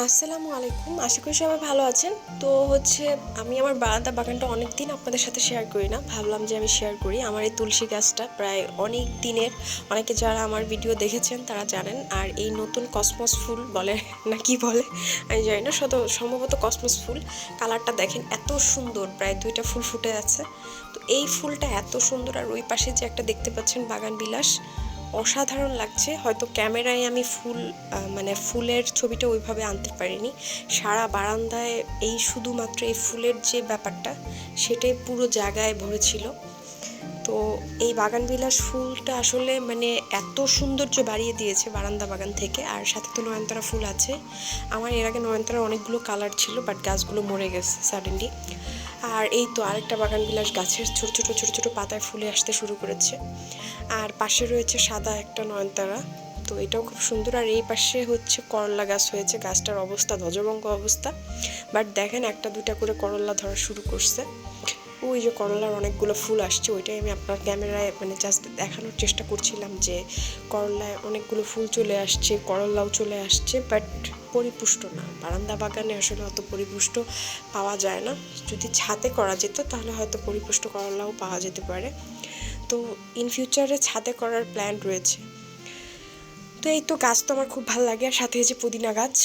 আসসালামু আলাইকুম, আশা করি সবাই ভালো আছেন। তো হচ্ছে আমি আমার বারান্দা বাগানটা অনেক দিন আপনাদের সাথে শেয়ার করি না, ভাবলাম যে আমি শেয়ার করি। আমার এই তুলসী গাছটা প্রায় অনেক দিনের, অনেকে যারা আমার ভিডিও দেখেছেন তারা জানেন। আর এই নতুন কসমস ফুল বলে না কি বলে আমি জানি না, সম্ভবত কসমস ফুল। কালারটা দেখেন এত সুন্দর, প্রায় 2টা ফুল ফুটে আছে। তো এই ফুলটা এত সুন্দর, আর ওই পাশে যে একটা দেখতে পাচ্ছেন বাগান বিলাস, অসাধারণ লাগছে। হয়তো ক্যামেরায় আমি মানে ফুলের ছবিটা ওইভাবে আনতে পারিনি। সারা বারান্দায় এই শুধুমাত্র এই ফুলের যে ব্যাপারটা, সেটাই পুরো জায়গায় ভরেছিল। তো এই বাগানবিলাস ফুলটা আসলে মানে এত সৌন্দর্য বাড়িয়ে দিয়েছে বারান্দা বাগান থেকে। আর সাথে তো নয়নতারা ফুল আছে। আমার এর আগে নয়নতারার অনেকগুলো কালার ছিল, বাট গাছগুলো মরে গেছে সাডেনলি। আর এই তো আরেকটা বাগানবিলাস গাছের ছোট ছোট ছোট ছোট পাতায় ফুলে আসতে শুরু করেছে। আর পাশে রয়েছে সাদা একটা নয়নতারা, তো এটাও খুব সুন্দর। আর এই পাশে হচ্ছে করলা গাছ হয়েছে, গাছটার অবস্থা ধ্বজভঙ্গ অবস্থা, বাট দেখেন একটা দুটা করে করলা ধরা শুরু করছে। ওই যে করলার অনেকগুলো ফুল আসছে, ওইটাই আমি আপনার ক্যামেরায় মানে জাস্ট দেখানোর চেষ্টা করছিলাম যে করলায় অনেকগুলো ফুল চলে আসছে, করলাও চলে আসছে, বাট পরিপুষ্ট না। বারান্দা বাগানে আসলে অত পরিপুষ্ট পাওয়া যায় না। যদি ছাদে করা যেত তাহলে হয়তো পরিপুষ্ট করলাও পাওয়া যেতে পারে। তো ইন ফিউচারে ছাদে করার প্ল্যান রয়েছে। তো এই তো গাছ তো আমার খুব ভালো লাগে, আর সাথে এই যে পুদিনা গাছ,